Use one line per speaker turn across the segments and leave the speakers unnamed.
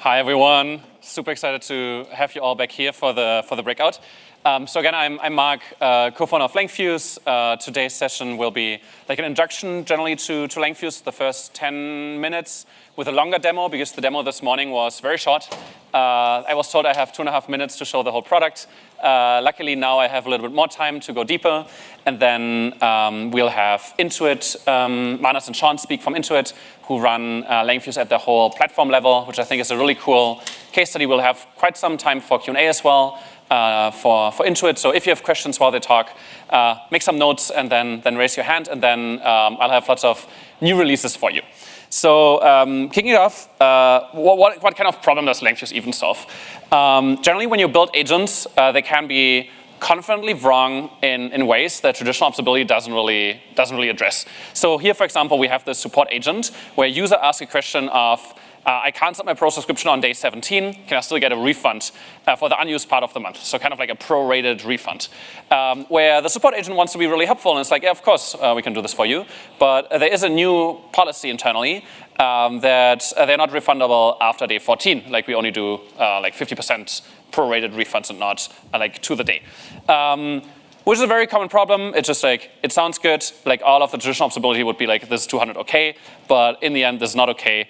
Hi everyone, super excited to have you all back here for the breakout. So again, I'm Marc, co-founder of Langfuse. Today's session will be like an introduction generally to Langfuse, the first 10 minutes with a longer demo because the demo this morning was very short. I was told I have 2.5 minutes to show the whole product. Luckily now I have a little bit more time to go deeper, and then we'll have Intuit, Manas and Sean speak from Intuit, who run Langfuse at the whole platform level, which I think is a really cool case study. We'll have quite some time for Q&A as well for Intuit. So if you have questions while they talk, make some notes and then raise your hand, and then I'll have lots of new releases for you. So kicking it off, what kind of problem does Langfuse even solve? Generally, when you build agents, they can be confidently wrong in ways that traditional observability doesn't really address. So here, for example, we have the support agent where a user asks a question of, I canceled my pro subscription on day 17. Can I still get a refund for the unused part of the month? So kind of like a prorated refund. Where the support agent wants to be really helpful, and it's like, yeah, of course, we can do this for you. But there is a new policy internally that they're not refundable after day 14. Like we only do like 50% prorated refunds and not like to the day. Which is a very common problem. It's just like, it sounds good. Like all of the traditional observability would be like, this is 200 okay, but in the end, this is not okay.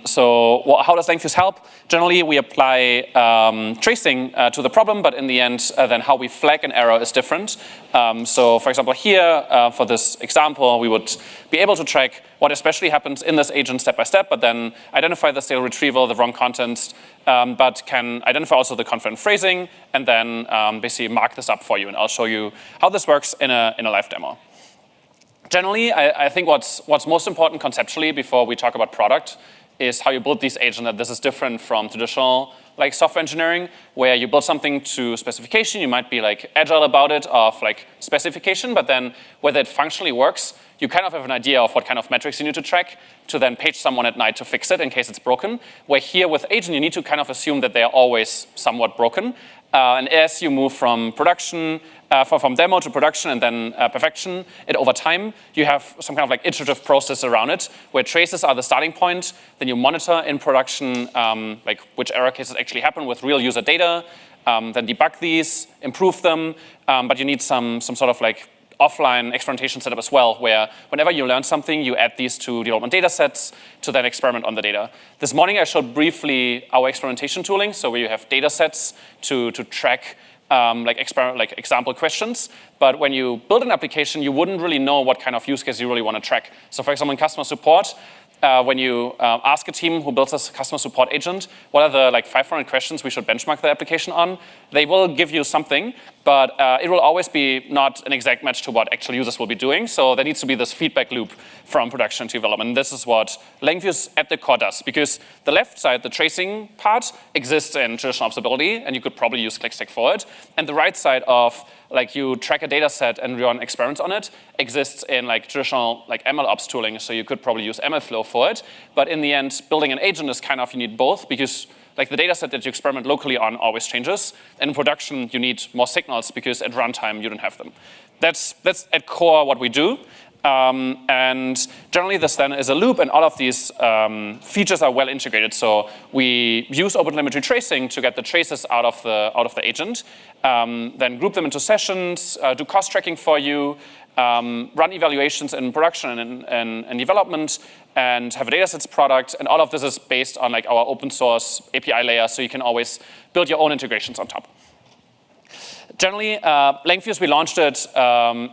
So how does Langfuse help? Generally, we apply tracing to the problem, but in the end, then how we flag an error is different. So for example, here, for this example, we would be able to track what especially happens in this agent step by step, but then identify the stale retrieval, the wrong content, but can identify also the confident phrasing, and then basically mark this up for you. And I'll show you how this works in a live demo. Generally, I think what's most important conceptually before we talk about product is how you build these agents. That this is different from traditional like software engineering, where you build something to specification. You might be like agile about it, of like specification, but then whether it functionally works, you kind of have an idea of what kind of metrics you need to track to then page someone at night to fix it in case it's broken. Where here with agent, you need to kind of assume that they are always somewhat broken. And as you move from production, from demo to production and then perfection, over time, you have some kind of like iterative process around it, where traces are the starting point. Then you monitor in production like which error cases actually happen with real user data, then debug these, improve them. But you need some sort of like offline experimentation setup as well, where whenever you learn something, you add these to development data sets to then experiment on the data. This morning, I showed briefly our experimentation tooling, so where you have data sets to track like example questions. But when you build an application, you wouldn't really know what kind of use case you really want to track. So for example, in customer support, when you ask a team who builds a customer support agent, what are the like 500 questions we should benchmark the application on, they will give you something, but it will always be not an exact match to what actual users will be doing. So there needs to be this feedback loop from production to development. And this is what Langfuse at the core does, because the left side, the tracing part, exists in traditional observability, and you could probably use ClickStack for it. And the right side of like you track a data set and run experiments on it exists in like traditional like MLOps tooling, so you could probably use MLflow for it. But in the end, building an agent is kind of, you need both, because like the data set that you experiment locally on always changes. And in production, you need more signals because at runtime, you don't have them. That's at core what we do. And generally, this then is a loop, and all of these features are well integrated. So we use OpenTelemetry tracing to get the traces out of the agent, then group them into sessions, do cost tracking for you, run evaluations in production and development, and have a datasets product. And all of this is based on like our open source API layer, so you can always build your own integrations on top. Generally, Langfuse, we launched it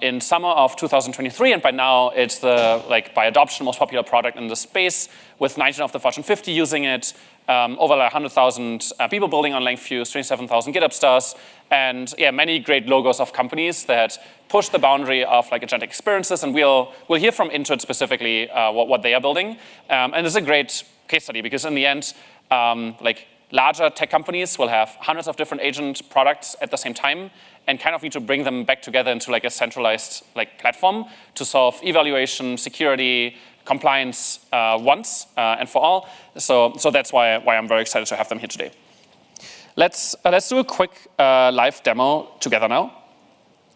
in summer of 2023, and by now it's the, like, by adoption, most popular product in the space, with 19 of the Fortune 50 using it, over like 100,000 people building on Langfuse, 27,000 GitHub stars, and yeah, many great logos of companies that push the boundary of like agentic experiences. And we'll hear from Intuit specifically what they are building, and it's a great case study because in the end, like, larger tech companies will have hundreds of different agent products at the same time and kind of need to bring them back together into like a centralized like platform to solve evaluation, security, compliance once and for all. So that's why I'm very excited to have them here today. Let's do a quick live demo together now,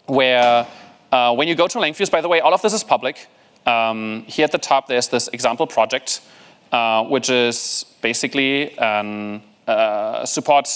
where when you go to Langfuse, by the way, all of this is public. Here at the top, there's this example project. which is basically a support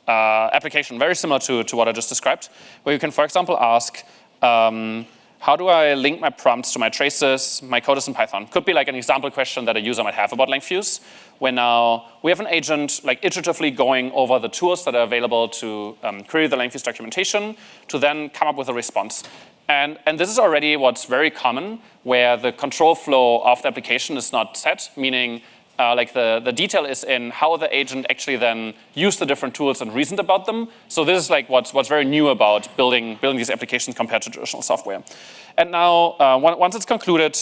application, very similar to what I just described, where you can, for example, ask, how do I link my prompts to my traces? My code is in Python. Could be like an example question that a user might have about Langfuse, where now we have an agent like iteratively going over the tools that are available to query the Langfuse documentation to then come up with a response. And this is already what's very common, where the control flow of the application is not set, meaning like the detail is in how the agent actually then used the different tools and reasoned about them. So this is like what's very new about building these applications compared to traditional software. And now, once it's concluded,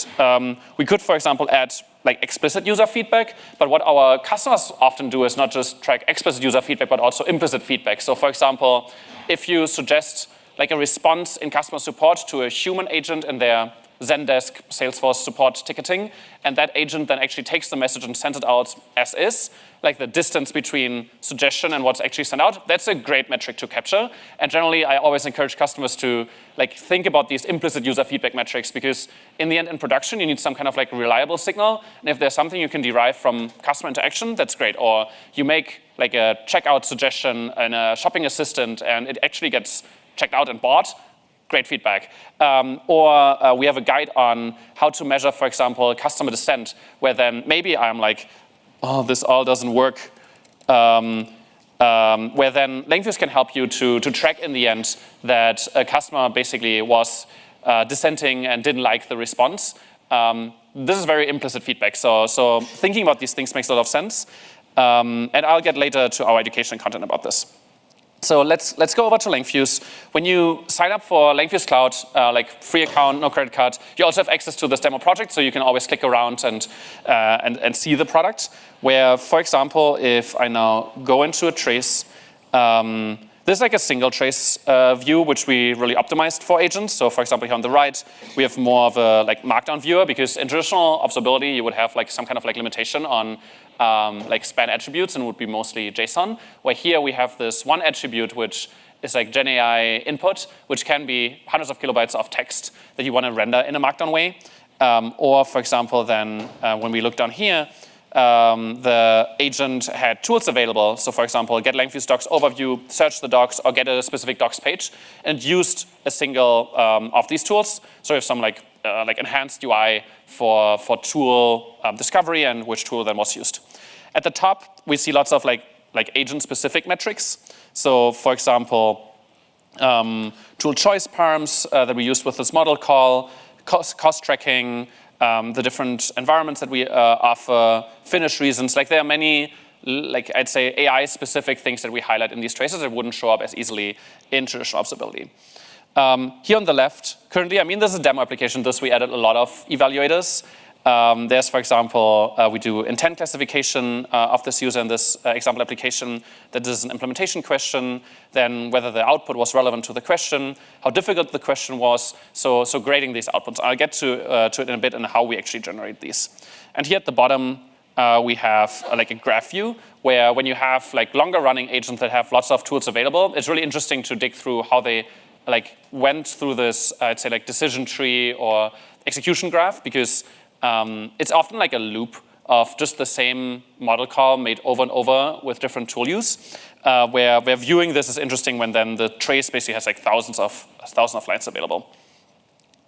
we could, for example, add like explicit user feedback. But what our customers often do is not just track explicit user feedback, but also implicit feedback. So for example, if you suggest like a response in customer support to a human agent in their Zendesk Salesforce support ticketing, and that agent then actually takes the message and sends it out as is, like the distance between suggestion and what's actually sent out, that's a great metric to capture. And generally, I always encourage customers to like think about these implicit user feedback metrics, because in the end, in production, you need some kind of like reliable signal. And if there's something you can derive from customer interaction, that's great. Or you make like a checkout suggestion in a shopping assistant, and it actually gets checked out and bought, great feedback. Or we have a guide on how to measure, for example, customer dissent, where then maybe I'm like, oh, this all doesn't work. Where then Langfuse can help you to track in the end that a customer basically was dissenting and didn't like the response. This is very implicit feedback. So thinking about these things makes a lot of sense. And I'll get later to our education content about this. So let's go over to Langfuse. When you sign up for Langfuse Cloud, like free account, no credit card, you also have access to this demo project, so you can always click around and see the product. Where, for example, if I now go into a trace, this is like a single trace view, which we really optimized for agents. So for example, here on the right, we have more of a like markdown viewer, because in traditional observability, you would have like some kind of like limitation on like span attributes, and it would be mostly JSON. Where here we have this one attribute, which is like GenAI input, which can be hundreds of kilobytes of text that you want to render in a markdown way. Or for example, then when we look down here, the agent had tools available. So for example, get Langfuse docs overview, search the docs, or get a specific docs page, and used a single of these tools. So we have some like enhanced UI for tool discovery and which tool then was used. At the top, we see lots of like agent-specific metrics. So for example, tool choice params that we used with this model call, cost tracking, the different environments that we offer, finish reasons. Like there are many, like I'd say, AI-specific things that we highlight in these traces that wouldn't show up as easily in traditional observability. Here on the left, currently, I mean, this is a demo application. This we added a lot of evaluators. There's, for example, we do intent classification of this user in this example application. That is an implementation question. Then whether the output was relevant to the question, how difficult the question was. So grading these outputs. I'll get to it in a bit and how we actually generate these. And here at the bottom, we have like a graph view, where when you have like longer running agents that have lots of tools available, it's really interesting to dig through how they like went through this, I'd say, like decision tree or execution graph, because it's often like a loop of just the same model call made over and over with different tool use, where viewing this is interesting when then the trace basically has like thousands of lines available.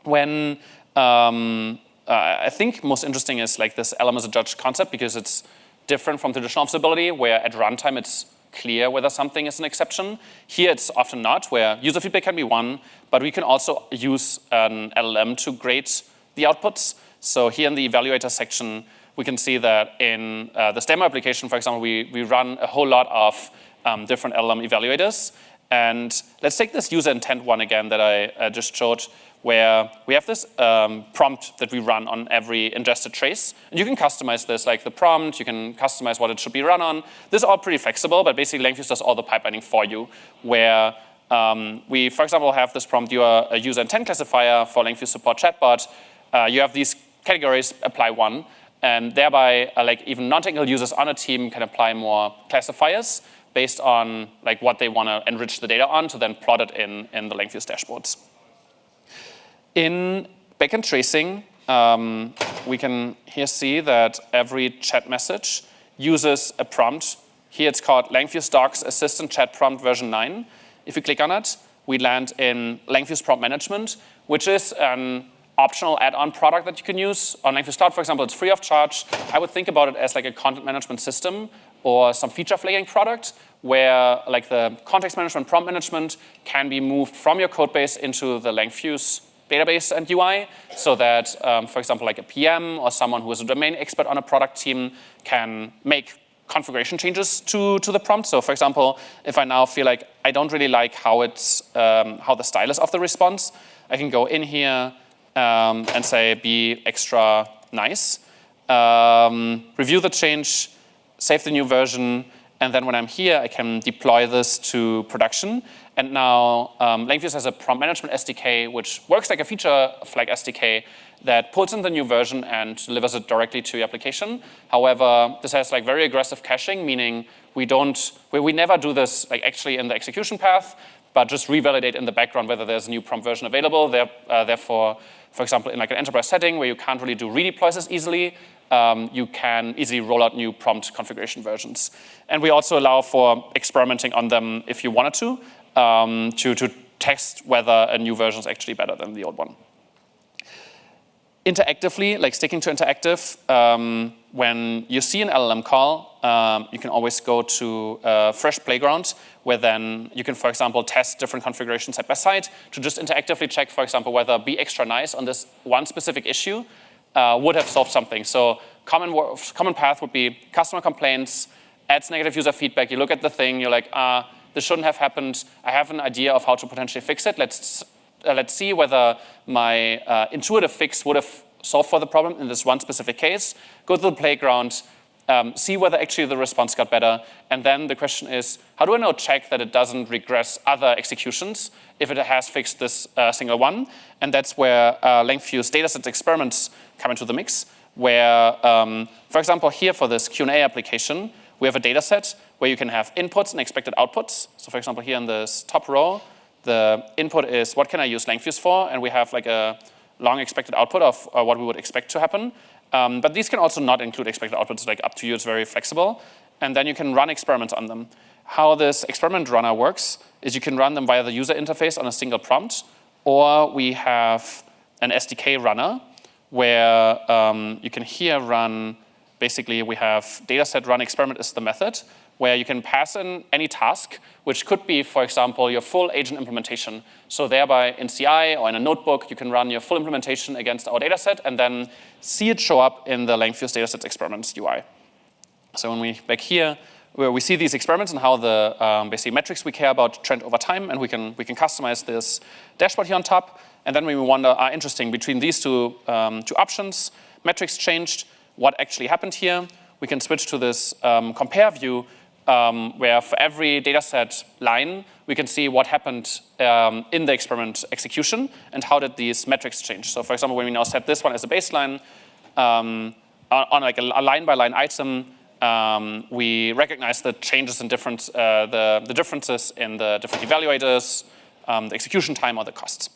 When I think most interesting is like this LM as a judge concept, because it's different from traditional observability, where at runtime it's clear whether something is an exception. Here it's often not, where user feedback can be one, but we can also use an LLM to grade the outputs. So here in the evaluator section, we can see that in this demo application, for example, we run a whole lot of different LLM evaluators. And let's take this user intent one again that I just showed, where we have this prompt that we run on every ingested trace. And you can customize this, like the prompt, you can customize what it should be run on. This is all pretty flexible, but basically Langfuse does all the pipelining for you, where we, for example, have this prompt, you are a user intent classifier for Langfuse support chatbot. You have these categories, apply one, and thereby like even non-technical users on a team can apply more classifiers based on like what they want to enrich the data on to then plot it in the Langfuse dashboards. In backend tracing, we can here see that every chat message uses a prompt. Here it's called Langfuse Docs Assistant Chat Prompt version 9. If we click on it, we land in Langfuse Prompt Management, which is an optional add-on product that you can use. On Langfuse Cloud, for example, it's free of charge. I would think about it as like a content management system or some feature flagging product where like the context management, prompt management can be moved from your code base into the Langfuse database and UI so that, for example, like a PM or someone who is a domain expert on a product team can make configuration changes to the prompt. So for example, if I now feel like I don't really like how the style is of the response, I can go in here and say be extra nice, review the change, save the new version, and then when I'm here, I can deploy this to production. And now Langfuse has a prompt management SDK, which works like a feature flag SDK that pulls in the new version and delivers it directly to your application. However, this has like very aggressive caching, meaning we never do this like actually in the execution path, but just revalidate in the background whether there's a new prompt version available. Therefore, for example, in like an enterprise setting where you can't really do redeploys as easily, you can easily roll out new prompt configuration versions. And we also allow for experimenting on them if you wanted to test whether a new version is actually better than the old one. Interactively, like sticking to interactive, when you see an LLM call, you can always go to a fresh playground where then you can, for example, test different configurations side by side to just interactively check, for example, whether be extra nice on this one specific issue would have solved something. So common path would be customer complaints, adds negative user feedback. You look at the thing, you're like, this shouldn't have happened. I have an idea of how to potentially fix it. Let's see whether my intuitive fix would have solved for the problem in this one specific case. Go to the playground, see whether actually the response got better. And then the question is, how do I now check that it doesn't regress other executions if it has fixed this single one? And that's where Langfuse dataset experiments come into the mix, where, for example, here for this Q&A application, we have a data set where you can have inputs and expected outputs. So for example, here in this top row, the input is what can I use Langfuse for? And we have like a long expected output of what we would expect to happen. But these can also not include expected outputs, like up to you, it's very flexible. And then you can run experiments on them. How this experiment runner works is you can run them via the user interface on a single prompt, or we have an SDK runner where you can here run, basically we have dataset run experiment is the method, where you can pass in any task, which could be, for example, your full agent implementation. So thereby in CI or in a notebook, you can run your full implementation against our dataset and then see it show up in the Langfuse datasets experiments UI. So when we back here, where we see these experiments and how the basic metrics we care about trend over time, and we can customize this dashboard here on top. And then we wonder, interesting, between these two options, metrics changed, what actually happened here? We can switch to this compare view, where for every dataset line, we can see what happened in the experiment execution and how did these metrics change. So for example, when we now set this one as a baseline, on like a line-by-line item, we recognize the changes in the differences in the different evaluators, the execution time, or the costs.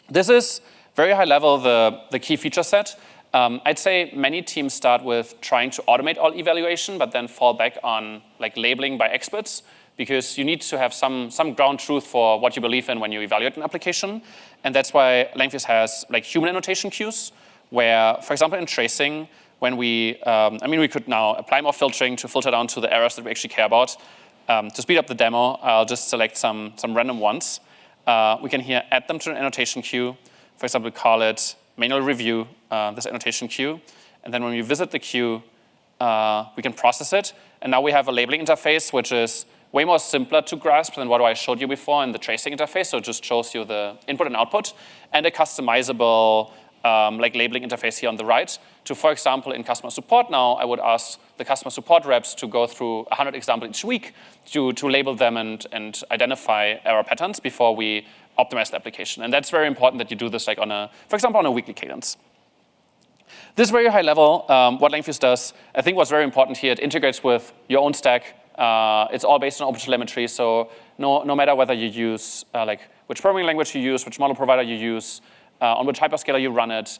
This is very high level, the key feature set. I'd say many teams start with trying to automate all evaluation, but then fall back on like labeling by experts, because you need to have some ground truth for what you believe in when you evaluate an application. And that's why Langfuse has like human annotation queues, where, for example, in tracing, when we could now apply more filtering to filter down to the errors that we actually care about. To speed up the demo, I'll just select some random ones. We can here add them to an annotation queue. For example, call it manual review, this annotation queue. And then when we visit the queue, we can process it. And now we have a labeling interface, which is way more simpler to grasp than what I showed you before in the tracing interface. So it just shows you the input and output, and a customizable like labeling interface here on the right. To, for example, in customer support now, I would ask the customer support reps to go through 100 examples each week to label them and identify error patterns before we optimize the application. And that's very important that you do this, like for example, on a weekly cadence. This very high level, what Langfuse does, I think what's very important here, it integrates with your own stack. It's all based on OpenTelemetry, so no matter whether you use like which programming language you use, which model provider you use, on which hyperscaler you run it,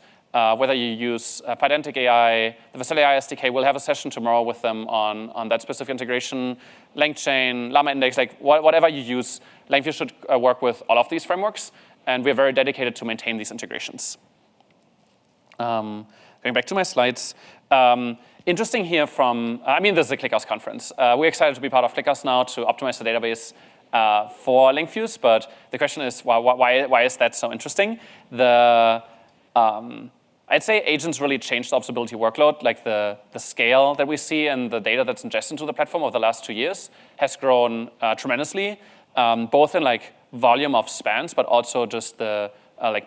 whether you use Pydantic AI, the Vercel AI SDK, we'll have a session tomorrow with them on that specific integration, LangChain, Llama Index, like whatever you use, Langfuse should work with all of these frameworks, and we're very dedicated to maintain these integrations. Going back to my slides. Interesting here from, this is a ClickHouse conference. We're excited to be part of ClickHouse now to optimize the database for Langfuse, but the question is, why is that so interesting? I'd say agents really changed the observability workload, like the scale that we see and the data that's ingested into the platform over the last 2 years has grown tremendously, both in like volume of spans, but also just the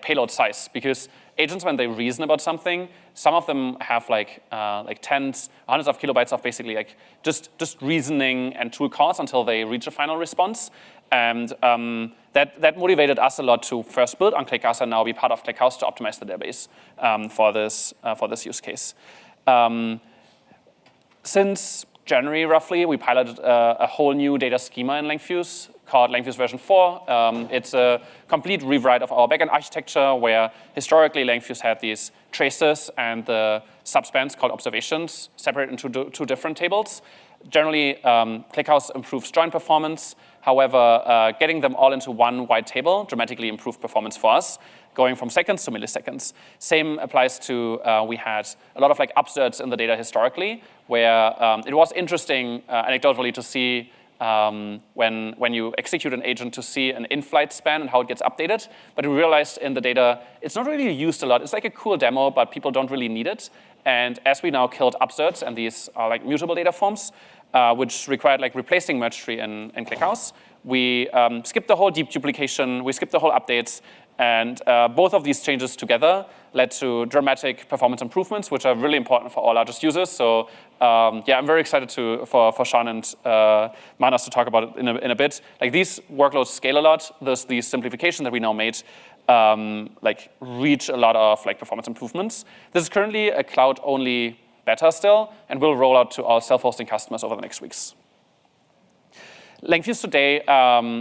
payload size. Because agents, when they reason about something, some of them have like tens, hundreds of kilobytes of basically like just reasoning and tool calls until they reach a final response. And that motivated us a lot to first build on ClickHouse and now be part of ClickHouse to optimize the database for this use case. Since January, roughly, we piloted a whole new data schema in Langfuse called Langfuse version 4. It's a complete rewrite of our backend architecture where historically Langfuse had these traces and the subspans called observations separated into two different tables. Generally, ClickHouse improves join performance. However, getting them all into one wide table dramatically improved performance for us, going from seconds to milliseconds. Same applies to, we had a lot of like upserts in the data historically, where it was interesting anecdotally to see when you execute an agent to see an in-flight span and how it gets updated. But we realized in the data, it's not really used a lot. It's like a cool demo, but people don't really need it. And as we now killed upserts, and these are like mutable data forms, which required like replacing merge tree in ClickHouse, we skipped the whole deep duplication, we skipped the whole updates, and both of these changes together led to dramatic performance improvements, which are really important for our largest users. So yeah, I'm very excited for Sean and Manas to talk about it in a bit. Like these workloads scale a lot. Thus, these simplifications that we now made like reach a lot of like performance improvements. This is currently a cloud-only beta still, and will roll out to all self-hosting customers over the next weeks. Langfuse today,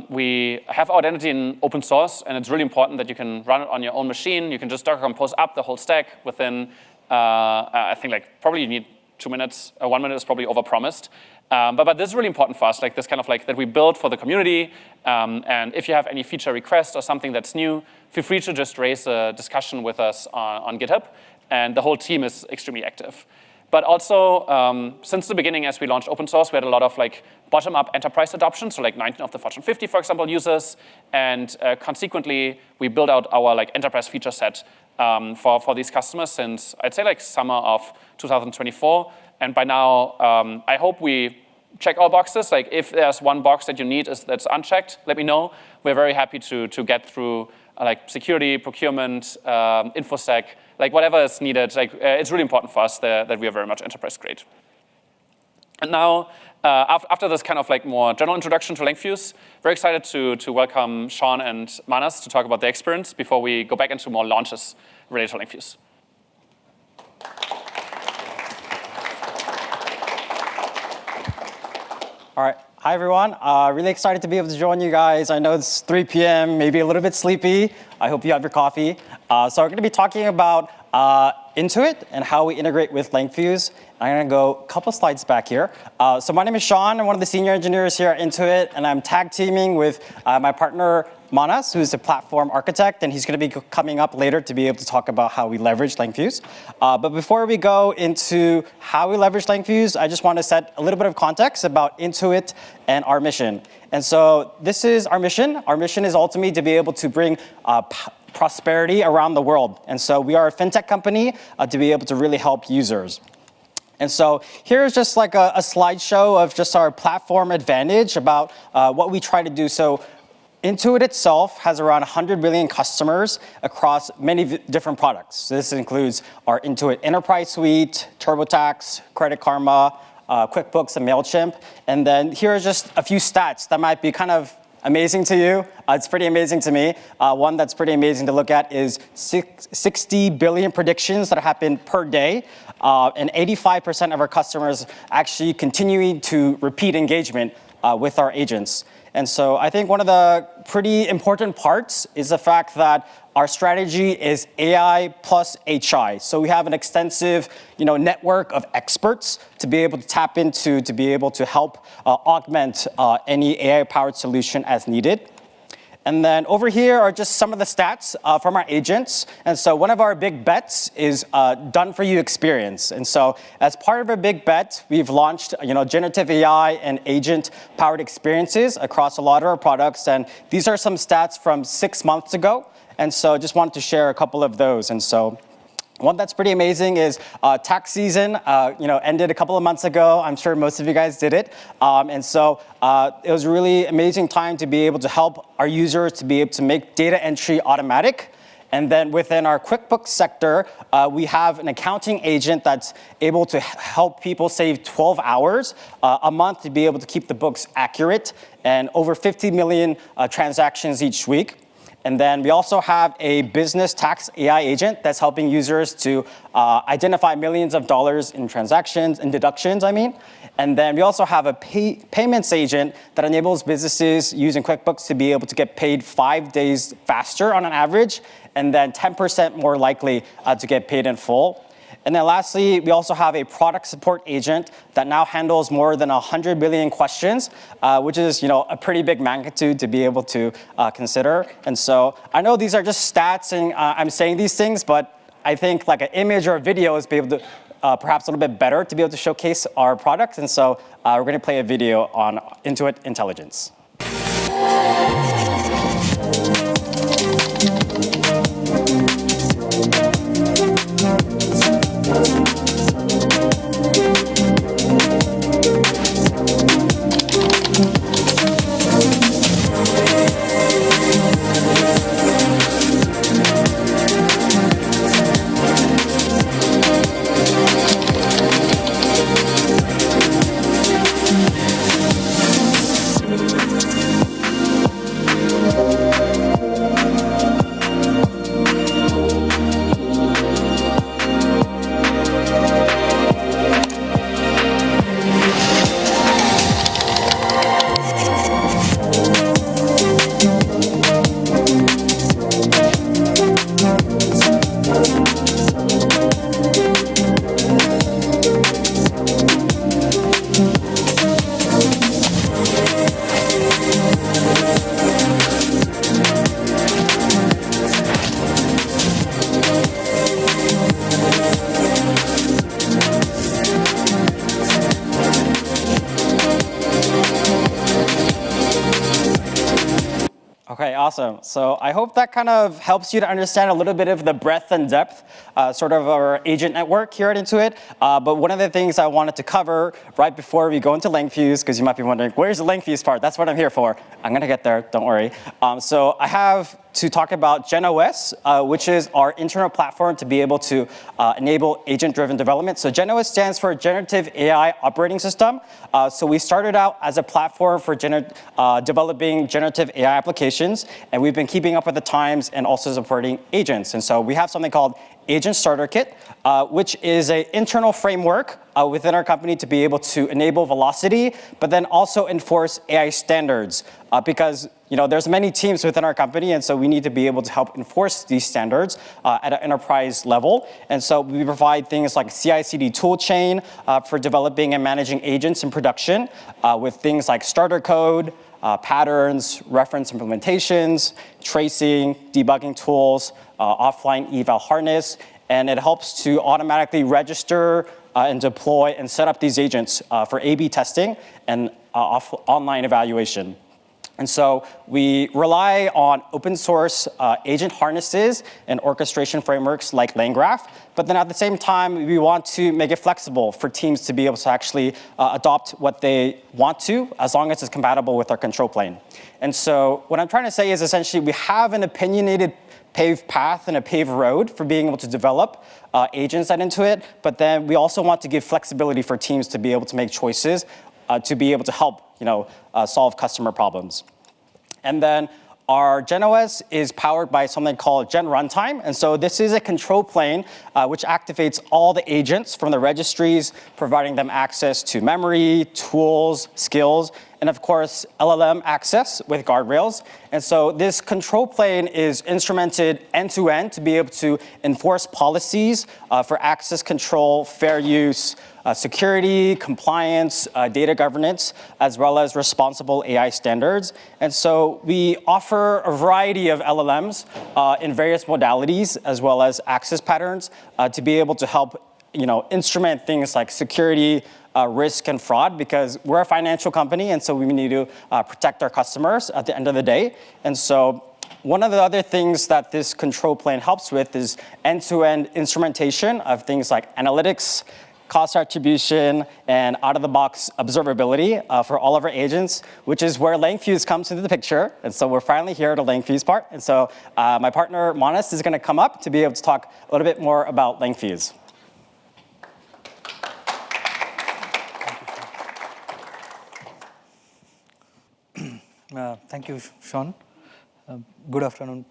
we have our identity in open source, and it's really important that you can run it on your own machine. You can just Docker compose up the whole stack within, I think like probably you need 2 minutes. 1 minute is probably overpromised. But this is really important for us, like this kind of like that we build for the community. And if you have any feature request or something that's new, feel free to just raise a discussion with us on GitHub. And the whole team is extremely active. But also, since the beginning, as we launched open source, we had a lot of like bottom-up enterprise adoption. So like 19 of the Fortune 50, for example, users. And consequently, we built out our like enterprise feature set for these customers since I'd say like summer of 2024. And by now, I hope we check all boxes. Like if there's one box that you need that's unchecked, let me know. We're very happy to get through like security, procurement, InfoSec, like whatever is needed. Like it's really important for us that we are very much enterprise grade. And now, after this kind of like more general introduction to Langfuse, very excited to welcome Sean and Manas to talk about their experience before we go back into more launches related to Langfuse.
All right. Hi, everyone. Really excited to be able to join you guys. I know it's 3 p.m., maybe a little bit sleepy. I hope you have your coffee. So we're going to be talking about Intuit and how we integrate with Langfuse. I'm going to go a couple slides back here. So my name is Sean. I'm one of the senior engineers here at Intuit, and I'm tag teaming with my partner, Manas, who's the platform architect, and he's going to be coming up later to be able to talk about how we leverage Langfuse. But before we go into how we leverage Langfuse, I just want to set a little bit of context about Intuit and our mission. And so this is our mission. Our mission is ultimately to be able to bring prosperity around the world. And so we are a fintech company to be able to really help users. And so here's just like a slideshow of just our platform advantage about what we try to do. So Intuit itself has around 100 million customers across many different products. So this includes our Intuit Enterprise Suite, TurboTax, Credit Karma, QuickBooks, and MailChimp. And then here are just a few stats that might be kind of amazing to you. It's pretty amazing to me. One that's pretty amazing to look at is 60 billion predictions that happen per day. And 85% of our customers actually continuing to repeat engagement with our agents. And so I think one of the pretty important parts is the fact that our strategy is AI plus HI. So we have an extensive network of experts to be able to tap into, to be able to help augment any AI-powered solution as needed. And then over here are just some of the stats from our agents. And so one of our big bets is done-for-you experience. And so as part of our big bet, we've launched generative AI and agent-powered experiences across a lot of our products. And these are some stats from 6 months ago. And so just wanted to share a couple of those. And so one that's pretty amazing is tax season, ended a couple of months ago. I'm sure most of you guys did it. And so it was a really amazing time to be able to help our users to be able to make data entry automatic. And then within our QuickBooks sector, we have an accounting agent that's able to help people save 12 hours a month to be able to keep the books accurate and over 50 million transactions each week. And then we also have a business tax AI agent that's helping users to identify millions of dollars in transactions and deductions, And then we also have a payments agent that enables businesses using QuickBooks to be able to get paid 5 days faster on an average, and then 10% more likely to get paid in full. And then lastly, we also have a product support agent that now handles more than 100 billion questions, which is a pretty big magnitude to be able to consider. And so I know these are just stats and I'm saying these things, but I think like an image or a video is be able to perhaps a little bit better to be able to showcase our products. And so we're going to play a video on Intuit Intelligence. Okay, awesome. So I hope that kind of helps you to understand a little bit of the breadth and depth, sort of our agent network here at Intuit. But one of the things I wanted to cover right before we go into Langfuse, because you might be wondering, where's the Langfuse part? That's what I'm here for. I'm going to get there, don't worry. So I have to talk about GenOS, which is our internal platform to be able to enable agent-driven development. So GenOS stands for Generative AI Operating System. So we started out as a platform for developing generative AI applications, and we've been keeping up with the times and also supporting agents. And so we have something called Agent Starter Kit, which is an internal framework within our company to be able to enable velocity, but then also enforce AI standards. Because there's many teams within our company, and so we need to be able to help enforce these standards at an enterprise level. And so we provide things like CI/CD toolchain for developing and managing agents in production with things like starter code, patterns, reference implementations, tracing, debugging tools, offline eval harness, and it helps to automatically register and deploy and set up these agents for A/B testing and online evaluation. And so we rely on open source agent harnesses and orchestration frameworks like LangGraph, but then at the same time, we want to make it flexible for teams to be able to actually adopt what they want to, as long as it's compatible with our control plane. And so what I'm trying to say is essentially we have an opinionated paved path and a paved road for being able to develop agents that Intuit, but then we also want to give flexibility for teams to be able to make choices to be able to help solve customer problems. And then our GenOS is powered by something called Gen Runtime. And so this is a control plane which activates all the agents from the registries, providing them access to memory, tools, skills, and of course, LLM access with guardrails. And so this control plane is instrumented end-to-end to be able to enforce policies for access control, fair use, security, compliance, data governance, as well as responsible AI standards. And so we offer a variety of LLMs in various modalities, as well as access patterns to be able to help instrument things like security, risk, and fraud, because we're a financial company, and so we need to protect our customers at the end of the day. And so one of the other things that this control plane helps with is end-to-end instrumentation of things like analytics, cost attribution, and out-of-the-box observability for all of our agents, which is where Langfuse comes into the picture. And so we're finally here at the Langfuse part. And so my partner, Manas, is going to come up to be able to talk a little bit more about Langfuse.
Thank you, Sean. Good afternoon.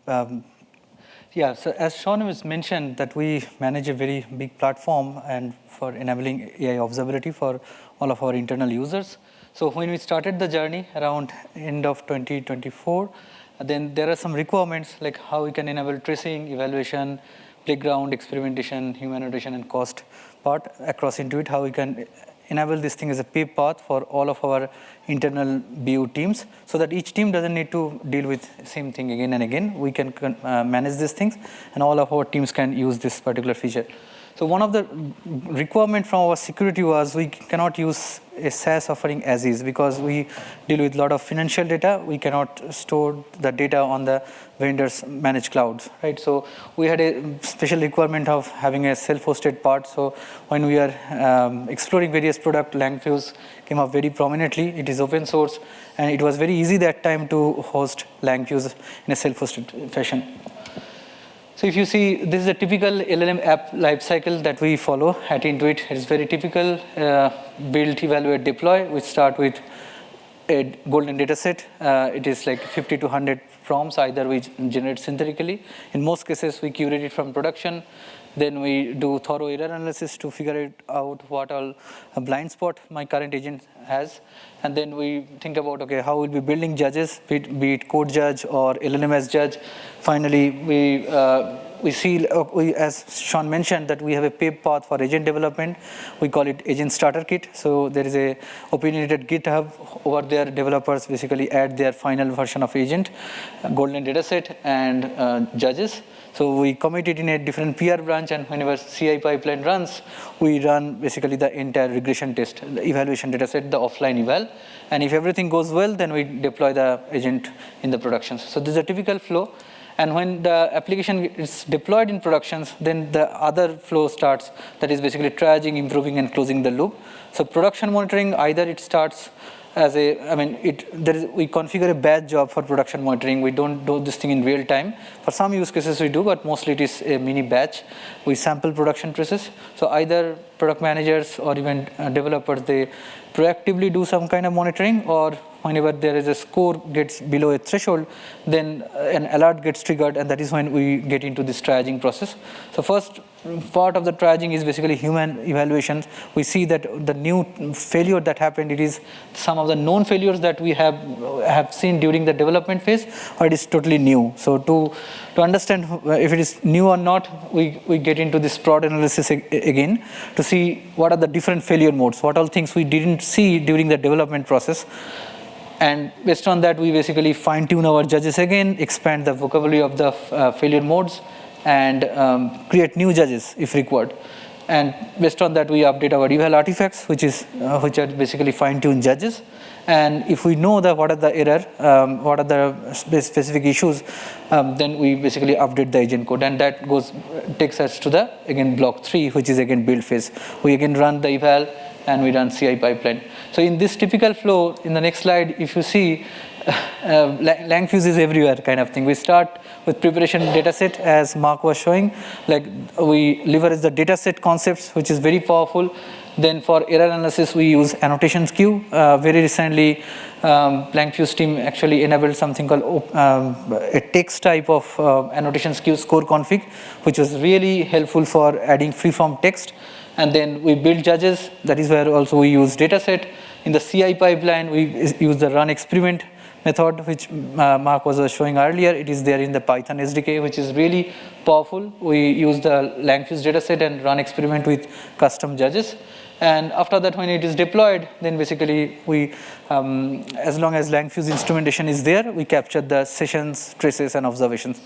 Yeah, so as Sean was mentioned, that we manage a very big platform and for enabling AI observability for all of our internal users. So when we started the journey around end of 2024, then there are some requirements like how we can enable tracing, evaluation, playground, experimentation, human annotation, and cost part across Intuit, how we can enable this thing as a pay path for all of our internal BU teams so that each team doesn't need to deal with same thing again and again. We can manage these things and all of our teams can use this particular feature. So one of the requirements from our security was we cannot use a SaaS offering as is because we deal with a lot of financial data. We cannot store the data on the vendors' managed clouds, right? So we had a special requirement of having a self-hosted part. So when we are exploring various products, Langfuse came up very prominently. It is open source, and it was very easy that time to host Langfuse in a self-hosted fashion. So if you see, this is a typical LLM app lifecycle that we follow at Intuit. It's very typical, build, evaluate, deploy. We start with a golden data set. It is like 50 to 100 prompts, either we generate synthetically. In most cases, we curate it from production. Then we do thorough error analysis to figure out what all blind spot my current agent has. And then we think about, okay, how we'll be building judges, be it code judge or LLM as judge. Finally, we see, as Sean mentioned, that we have a pay path for agent development. We call it Agent Starter Kit. So there is a opinionated GitHub over there. Developers basically add their final version of agent, golden dataset, and judges. So we commit it in a different PR branch, and whenever CI pipeline runs, we run basically the entire regression test, the evaluation dataset, the offline eval. And if everything goes well, then we deploy the agent in the productions. So this is a typical flow. And when the application is deployed in productions, then the other flow starts, that is basically triaging, improving, and closing the loop. So production monitoring, either it starts as we configure a batch job for production monitoring. We don't do this thing in real time. For some use cases we do, but mostly it is a mini batch. We sample production traces. So either product managers or even developers, they proactively do some kind of monitoring, or whenever there is a score gets below a threshold, then an alert gets triggered, and that is when we get into this triaging process. So first part of the triaging is basically human evaluations. We see that the new failure that happened, it is some of the known failures that we have seen during the development phase, or it is totally new. So to understand if it is new or not, we get into this prod analysis again to see what are the different failure modes, what all things we didn't see during the development process. And based on that, we basically fine-tune our judges again, expand the vocabulary of the failure modes, and create new judges if required. And based on that, we update our eval artifacts, which are basically fine-tuned judges. And if we know what are the error, what are the specific issues, then we basically update the agent code, and that takes us to the block 3, which is again build phase. We again run the eval, and we run CI pipeline. So in this typical flow, in the next slide, if you see, Langfuse is everywhere kind of thing. We start with preparation dataset, as Marc was showing. Like we leverage the dataset concepts, which is very powerful. Then for error analysis, we use annotations queue. Very recently, Langfuse team actually enabled something called a text type of annotations queue score config, which was really helpful for adding freeform text. And then we build judges. That is where also we use dataset. In the CI pipeline, we use the run experiment method, which Marc was showing earlier. It is there in the Python SDK, which is really powerful. We use the Langfuse dataset and run experiment with custom judges. And after that, when it is deployed, then basically we, as long as Langfuse instrumentation is there, we capture the sessions, traces, and observations.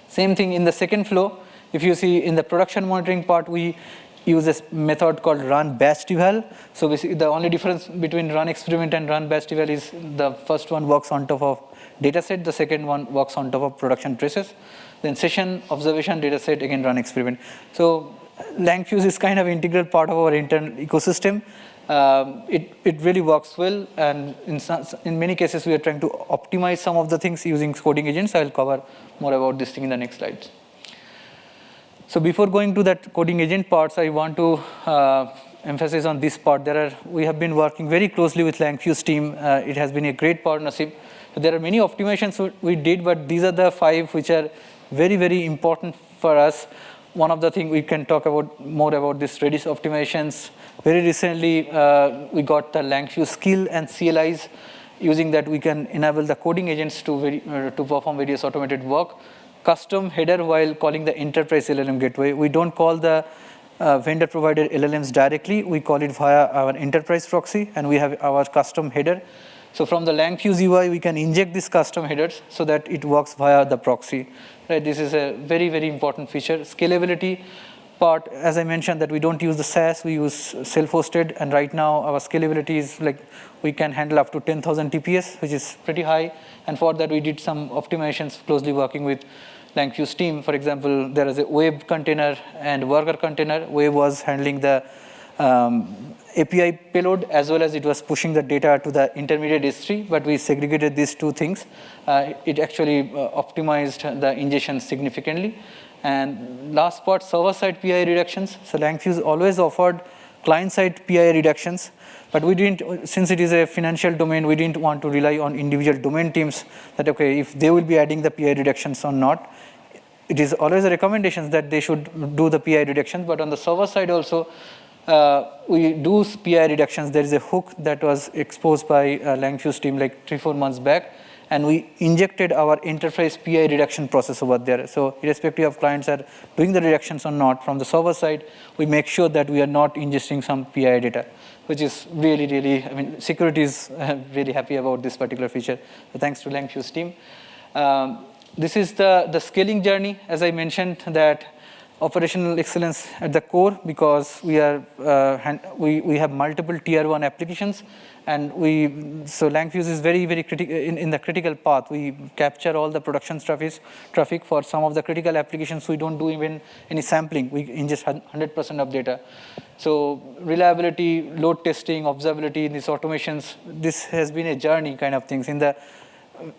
Same thing in the second flow. If you see in the production monitoring part, we use a method called run batch eval. So basically the only difference between run experiment and run batch eval is the first one works on top of dataset, the second one works on top of production traces. Then session, observation, dataset, again run experiment. So Langfuse is kind of integral part of our internal ecosystem. It really works well, and in many cases we are trying to optimize some of the things using coding agents. I will cover more about this thing in the next slides. So before going to that coding agent parts, I want to emphasize on this part. We have been working very closely with Langfuse team. It has been a great partnership. So there are many optimizations we did, but these are the 5 which are very, very important for us. One of the things we can talk about more about this Redis optimizations. Very recently, we got the Langfuse skill and CLIs. Using that, we can enable the coding agents to perform various automated work. Custom header while calling the enterprise LLM gateway. We don't call the vendor provided LLMs directly. We call it via our enterprise proxy, and we have our custom header. So from the Langfuse UI, we can inject these custom headers so that it works via the proxy. Right? This is a very, very important feature. Scalability part, as I mentioned, that we don't use the SaaS, we use self-hosted, and right now our scalability is like we can handle up to 10,000 TPS, which is pretty high. And for that, we did some optimizations closely working with Langfuse team. For example, there is a web container and worker container. Web was handling the API payload, as well as it was pushing the data to the intermediate S3, but we segregated these two things. It actually optimized the ingestion significantly. And last part, server-side PI reductions. So Langfuse always offered client-side PI reductions, but we didn't, since it is a financial domain, we didn't want to rely on individual domain teams that, okay, if they will be adding the PI reductions or not. It is always a recommendation that they should do the PI reductions, but on the server side also, we do PI reductions. There is a hook that was exposed by Langfuse team like 3-4 months back, and we injected our enterprise PI reduction process over there. So irrespective of clients are doing the reductions or not, from the server side, we make sure that we are not ingesting some PI data, which is really, really, I mean, security is really happy about this particular feature. So thanks to Langfuse team. This is the scaling journey, as I mentioned, that operational excellence at the core, because we are we have multiple tier 1 applications, and so Langfuse is very, very critical in the critical path. We capture all the production traffic for some of the critical applications. We don't do even any sampling. We ingest 100% of data. So reliability, load testing, observability, these automations, this has been a journey kind of things. In the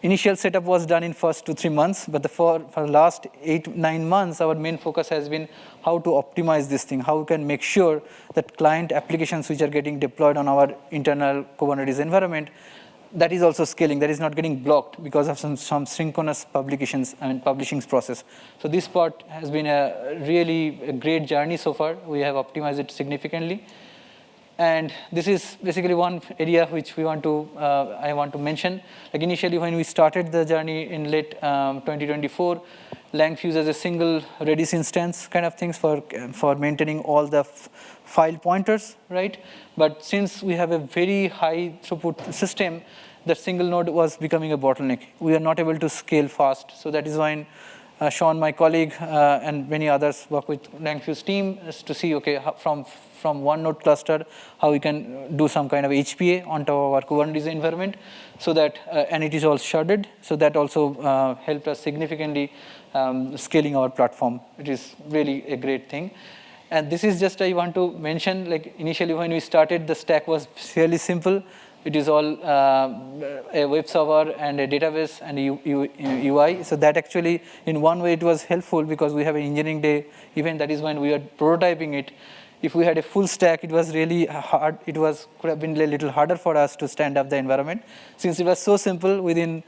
initial setup was done in first 2-3 months, but for the last 8-9 months, our main focus has been how to optimize this thing, how we can make sure that client applications which are getting deployed on our internal Kubernetes environment, that is also scaling, that is not getting blocked because of some synchronous publishing process. So this part has been a great journey so far. We have optimized it significantly. And this is basically one area which I want to mention. Like initially, when we started the journey in late 2024, Langfuse as a single Redis instance kind of things for maintaining all the file pointers, right? But since we have a very high throughput system, the single node was becoming a bottleneck. We are not able to scale fast. So that is why Sean, my colleague, and many others work with Langfuse team to see, okay, from one node cluster, how we can do some kind of HPA on top of our Kubernetes environment, so that, and it is all sharded, so that also helped us significantly scaling our platform. It is really a great thing. And this is just, I want to mention, like initially when we started, the stack was fairly simple. It is all a web server and a database and a UI. So that actually, in one way, it was helpful because we have an engineering day event. That is when we are prototyping it. If we had a full stack, it was really hard. Could have been a little harder for us to stand up the environment. Since it was so simple, within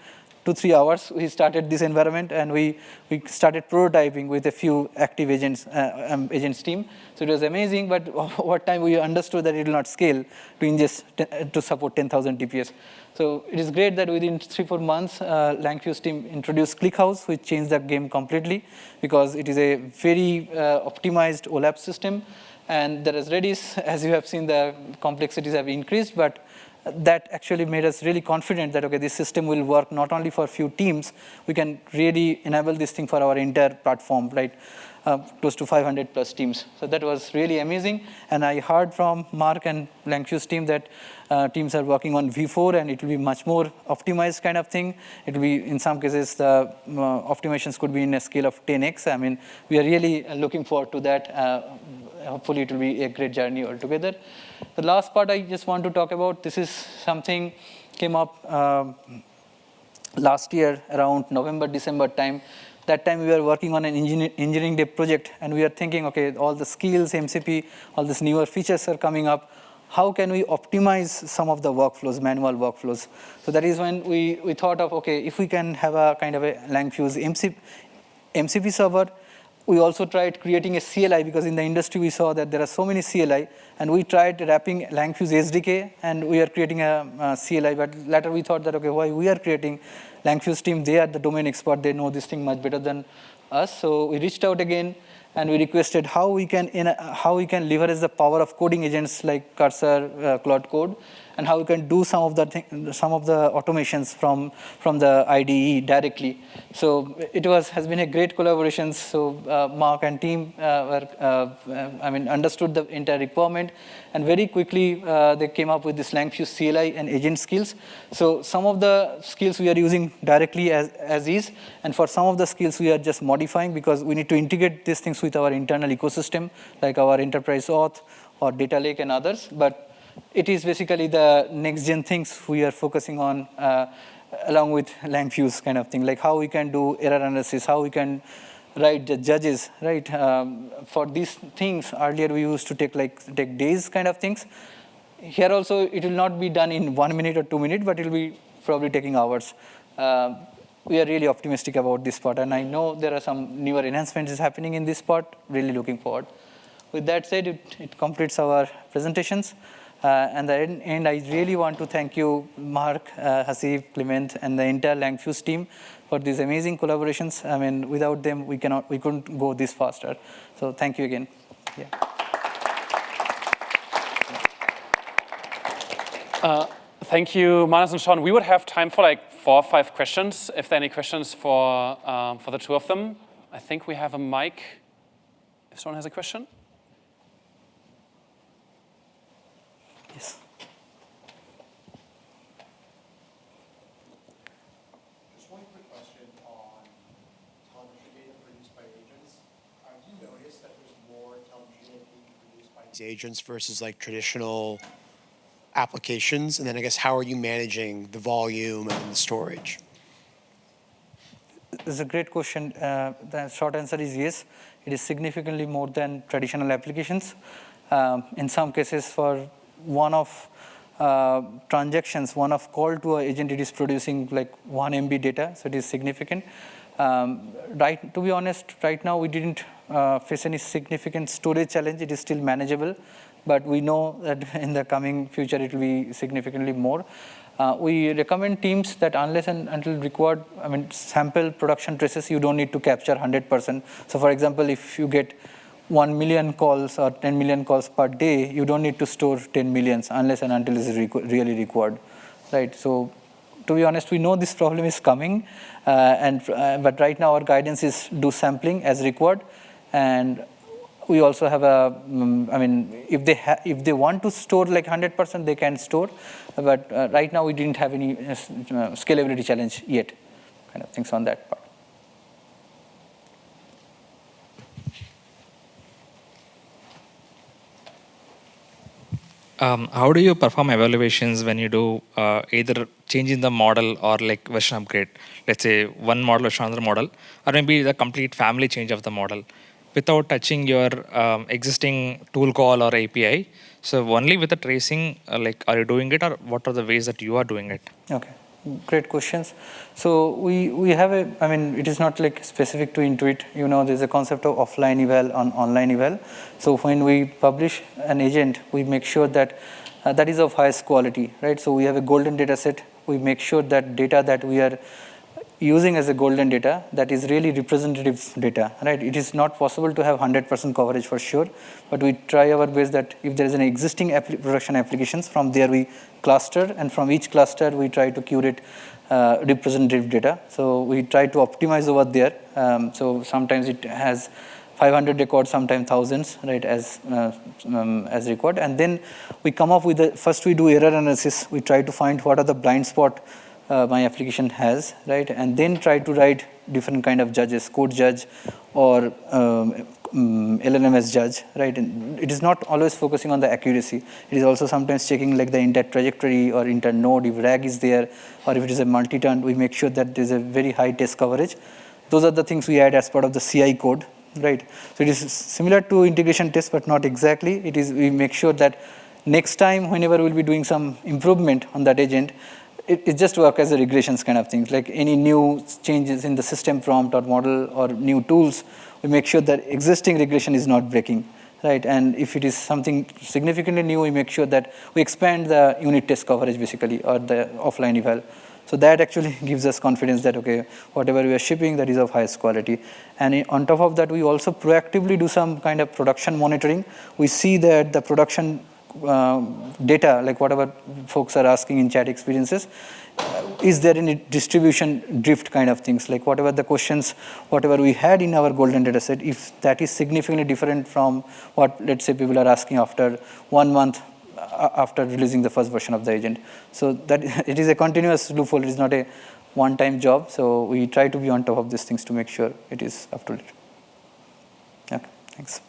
2-3 hours, we started this environment, and we started prototyping with a few active agents team. So it was amazing, but over time we understood that it will not scale to support 10,000 TPS. So it is great that within 3-4 months, Langfuse team introduced ClickHouse, which changed the game completely because it is a very optimized OLAP system. And there is Redis, as you have seen, the complexities have increased, but that actually made us really confident that, okay, this system will work not only for a few teams, we can really enable this thing for our entire platform, right? Close to 500 plus teams. So that was really amazing. And I heard from Marc and Langfuse team that teams are working on V4, and it will be much more optimized kind of thing. It will be, in some cases, the optimizations could be in a scale of 10x. I mean, we are really looking forward to that. Hopefully, it will be a great journey altogether. The last part I just want to talk about, this is something came up last year around November, December time. That time we were working on an engineering day project, and we are thinking, okay, all the skills, MCP, all these newer features are coming up. How can we optimize some of the workflows, manual workflows? So that is when we thought of, okay, if we can have a kind of a Langfuse MCP server. We also tried creating a CLI because in the industry we saw that there are so many CLI, and we tried wrapping Langfuse SDK, and we are creating a CLI. But later we thought that, okay, why we are creating Langfuse team? They are the domain expert. They know this thing much better than us. So we reached out again, and we requested how we can leverage the power of coding agents like Cursor, Cloud Code, and how we can do some of the automations from the IDE directly. So it has been a great collaboration. So Marc and team understood the entire requirement, and very quickly they came up with this Langfuse CLI and agent skills. So some of the skills we are using directly as is, and for some of the skills we are just modifying because we need to integrate these things with our internal ecosystem, like our enterprise auth or data lake and others. But it is basically the next-gen things we are focusing on along with Langfuse kind of thing, like how we can do error analysis, how we can write the judges, right? For these things, earlier we used to take days kind of things. Here also, it will not be done in 1 minute or 2 minutes, but it will be probably taking hours. We are really optimistic about this part, and I know there are some newer enhancements happening in this part. Really looking forward. With that said, it completes our presentations. And the end, I really want to thank you, Marc, Hasib, Clement, and the entire Langfuse team for these amazing collaborations. I mean, without them, we couldn't go this faster. So thank you again. Yeah.
Thank you, Manas and Sean. We would have time for like 4 or 5 questions. If there are any questions for the two of them, I think we have a mic. If someone has a question.
Yes.
Just one quick question on telemetry data produced by agents. Do you notice that there's more telemetry data being produced by these agents versus like traditional applications? And then I guess how are you managing the volume and the storage?
It's a great question. The short answer is yes. It is significantly more than traditional applications. In some cases, for one of transactions, one of call to an agent, it is producing like 1 MB data, so it is significant. To be honest, right now we didn't face any significant storage challenge. It is still manageable, but we know that in the coming future it will be significantly more. We recommend teams that unless and until required, sample production traces, you don't need to capture 100%. So for example, if you get 1 million calls or 10 million calls per day, you don't need to store 10 millions unless and until it is really required, right? So to be honest, we know this problem is coming, but right now our guidance is do sampling as required, and we also have if they want to store like 100%, they can store, but right now we didn't have any scalability challenge yet, kind of things on that part.
How do you perform evaluations when you do either changing the model or like version upgrade? Let's say one model versus another model, or maybe the complete family change of the model without touching your existing tool call or API. So only with the tracing, like are you doing it, or what are the ways that you are doing it?
Okay, great questions. So we have I mean, it is not like specific to Intuit. There's a concept of offline eval on online eval. So when we publish an agent, we make sure that that is of highest quality, right? So we have a golden data set. We make sure that data that we are using as a golden data, that is really representative data, right? It is not possible to have 100% coverage for sure, but we try our best that if there is an existing production applications, from there we cluster, and from each cluster we try to curate representative data. So we try to optimize over there. So sometimes it has 500 records, sometimes thousands, right, as record. And then we come up with first we do error analysis. We try to find what are the blind spot my application has, right? And then try to write different kind of judges, code judge or LLMS judge, right? And it is not always focusing on the accuracy. It is also sometimes checking like the inter trajectory or inter node, if RAG is there, or if it is a multi-turn, we make sure that there's a very high test coverage. Those are the things we add as part of the CI code, right? So it is similar to integration test, but not exactly. It is, we make sure that next time, whenever we'll be doing some improvement on that agent, it just works as a regressions kind of things, like any new changes in the system prompt or model or new tools, we make sure that existing regression is not breaking, right? And if it is something significantly new, we make sure that we expand the unit test coverage basically, or the offline eval. So that actually gives us confidence that, okay, whatever we are shipping, that is of highest quality. And on top of that, we also proactively do some kind of production monitoring. We see that the production data, like whatever folks are asking in chat experiences, is there any distribution drift kind of things, like whatever the questions, whatever we had in our golden data set, if that is significantly different from what, let's say, people are asking after 1 month after releasing the first version of the agent. So that it is a continuous loophole, it is not a one-time job. So we try to be on top of these things to make sure it is up to date. Okay, thanks.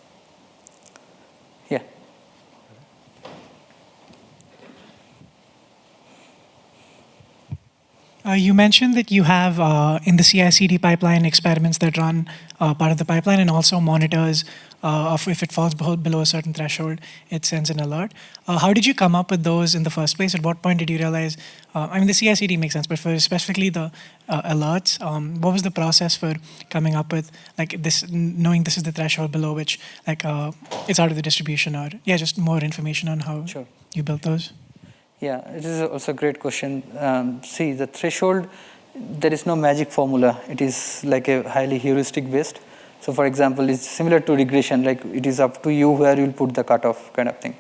Yeah.
You mentioned that you have in the CI/CD pipeline experiments that run part of the pipeline, and also monitors of if it falls below a certain threshold, it sends an alert. How did you come up with those in the first place? At what point did you realize, I mean, the CI/CD makes sense, but for specifically the alerts, what was the process for coming up with like this, knowing this is the threshold below which like it's out of the distribution, or yeah, just more information on how you built those?
Yeah, it is also a great question. See, the threshold, there is no magic formula. It is like a highly heuristic based. So for example, it's similar to regression, like it is up to you where you'll put the cutoff kind of thing.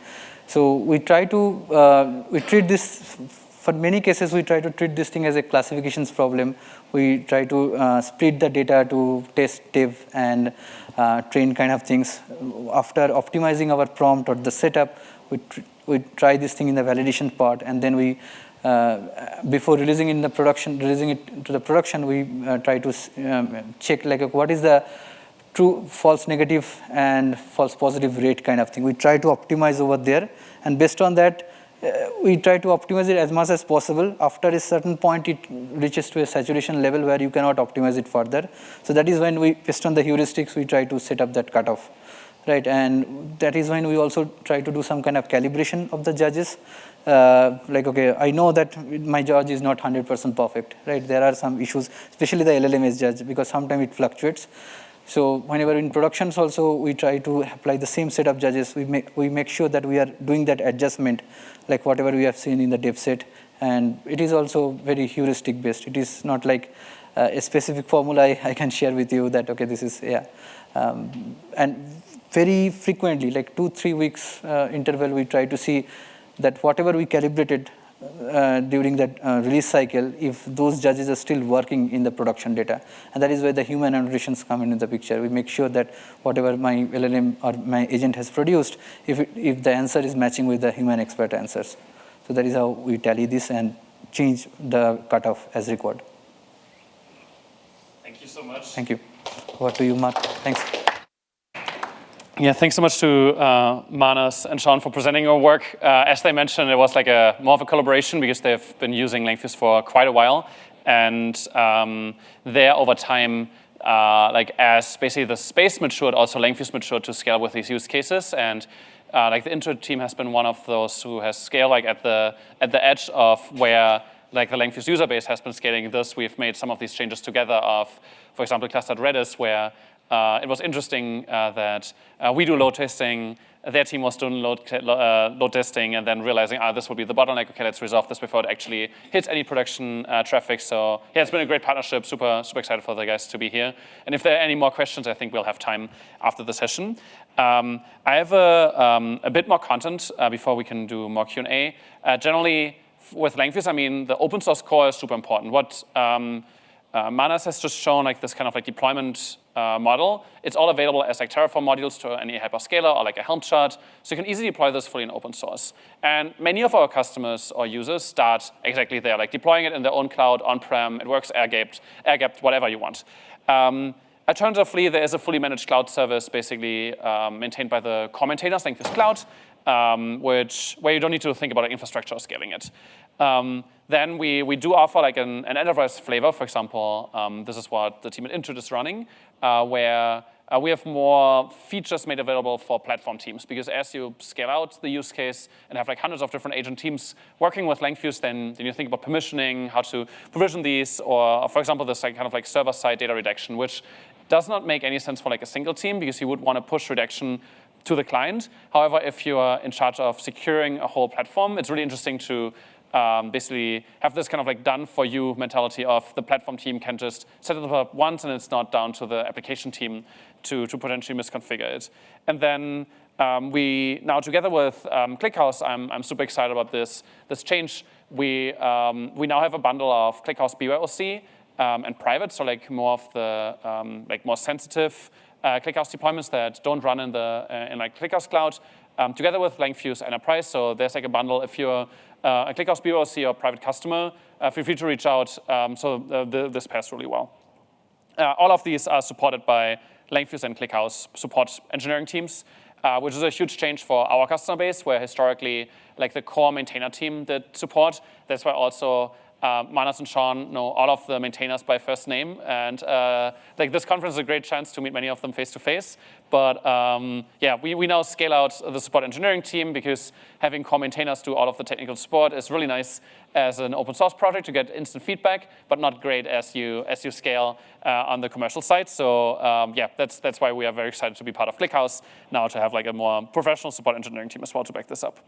So we try to, we treat this, for many cases, we try to treat this thing as a classifications problem. We try to split the data to test, div, and train kind of things. After optimizing our prompt or the setup, we try this thing in the validation part, and then we, before releasing it to the production, we try to check like what is the true, false negative, and false positive rate kind of thing. We try to optimize over there, and based on that, we try to optimize it as much as possible. After a certain point, it reaches to a saturation level where you cannot optimize it further. So that is when we, based on the heuristics, we try to set up that cutoff. Right, and that is when we also try to do some kind of calibration of the judges. Like, okay, I know that my judge is not 100% perfect, right? There are some issues, especially the LLMS judge, because sometimes it fluctuates. So whenever in productions also, we try to apply the same set of judges. We make sure that we are doing that adjustment, like whatever we have seen in the dev set. And it is also very heuristic based. It is not like a specific formula I can share with you that, okay, this is, yeah. And very frequently, like 2-3 weeks interval, we try to see that whatever we calibrated during that release cycle, if those judges are still working in the production data. And that is where the human annotations come into the picture. We make sure that whatever my LLM or my agent has produced, if the answer is matching with the human expert answers. So that is how we tally this and change the cutoff as required.
Thank you so much.
Thank you. Over to you, Marc. Thanks.
Yeah, thanks so much to Manas and Sean for presenting your work. As they mentioned, it was like more of a collaboration because they've been using Langfuse for quite a while. And there over time, like as basically the space matured, also Langfuse matured to scale with these use cases. And like the Intuit team has been one of those who has scaled like at the edge of where like the Langfuse user base has been scaling this. We've made some of these changes together of, for example, clustered Redis, where it was interesting that we do load testing, their team was doing load testing, and then realizing, this would be the bottleneck. Okay, let's resolve this before it actually hits any production traffic. So yeah, it's been a great partnership. Super excited for the guys to be here. And if there are any more questions, I think we'll have time after the session. I have a bit more content before we can do more Q&A. Generally, with Langfuse, I mean, the open source core is super important. What Manas has just shown, like this kind of like deployment model, it's all available as like Terraform modules to any hyperscaler or like a Helm chart. So you can easily deploy this fully in open source. And many of our customers or users start exactly there, like deploying it in their own cloud, on-prem. It works air-gapped, whatever you want. Alternatively, there is a fully managed cloud service basically maintained by the core maintainers, Langfuse Cloud, where you don't need to think about infrastructure or scaling it. Then we do offer like an enterprise flavor. For example, this is what the team at Intuit is running, where we have more features made available for platform teams. Because as you scale out the use case and have like hundreds of different agent teams working with Langfuse, then you think about permissioning, how to provision these, or for example, this like kind of like server-side data redaction, which does not make any sense for like a single team because you would want to push redaction to the client. However, if you are in charge of securing a whole platform, it's really interesting to basically have this kind of like done for you mentality of the platform team can just set it up once and it's not down to the application team to potentially misconfigure it. And then we now together with ClickHouse, I'm super excited about this change. We now have a bundle of ClickHouse BYOC and private, so like more of the like more sensitive ClickHouse deployments that don't run in like ClickHouse Cloud, together with Langfuse Enterprise. So there's like a bundle. If you're a ClickHouse BOC or private customer, feel free to reach out. This pairs really well. All of these are supported by Langfuse and ClickHouse support engineering teams, which is a huge change for our customer base, where historically, like the core maintainer team did support. That's why also Manas and Sean know all of the maintainers by first name, and like this conference is a great chance to meet many of them face to face. But yeah, we now scale out the support engineering team because having core maintainers do all of the technical support is really nice as an open source project to get instant feedback, but not great as you scale on the commercial side. So yeah, that's why we are very excited to be part of ClickHouse now, to have like a more professional support engineering team as well to back this up.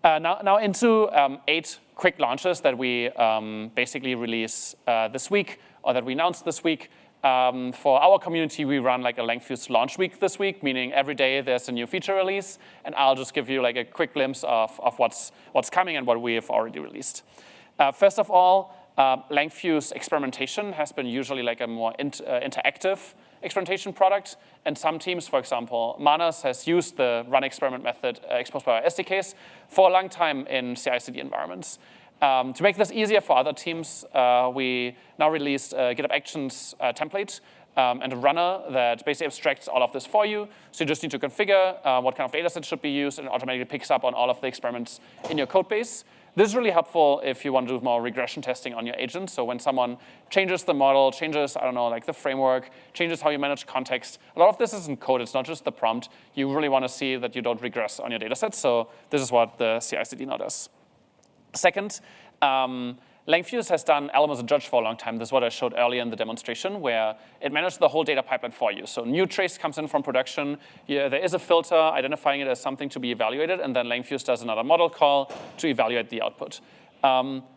Now into 8 quick launches that we basically release this week, or that we announced this week. For our community, we run like a Langfuse launch week this week, meaning every day there's a new feature release, and I'll just give you like a quick glimpse of what's coming and what we have already released. First of all, Langfuse experimentation has been usually like a more interactive experimentation product. And some teams, for example, Manas has used the run experiment method exposed by our SDKs for a long time in CI/CD environments. To make this easier for other teams, we now released a GitHub Actions template and a runner that basically abstracts all of this for you. So you just need to configure what kind of data set should be used, and automatically picks up on all of the experiments in your code base. This is really helpful if you want to do more regression testing on your agent. So when someone changes the model, changes, I don't know, like the framework, changes how you manage context, a lot of this isn't code. It's not just the prompt. You really want to see that you don't regress on your data set. So this is what the CI/CD now does. Second, Langfuse has done LM as a judge for a long time. This is what I showed earlier in the demonstration, where it managed the whole data pipeline for you. So new trace comes in from production. There is a filter identifying it as something to be evaluated, and then Langfuse does another model call to evaluate the output.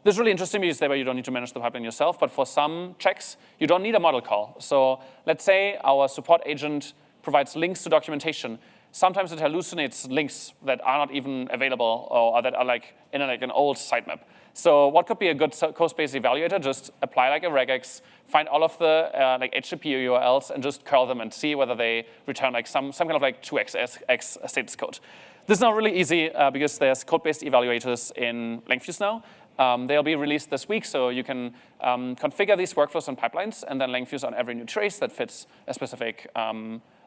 This is really interesting because that way you don't need to manage the pipeline yourself, but for some checks, you don't need a model call. So let's say our support agent provides links to documentation. Sometimes it hallucinates links that are not even available, or that are like in an old sitemap. So what could be a good code space evaluator? Just apply like a regex, find all of the like HTTP URLs, and just curl them and see whether they return like some kind of like 2xx status code. This is now really easy because there's code-based evaluators in Langfuse now. They'll be released this week, so you can configure these workflows and pipelines, and then Langfuse on every new trace that fits a specific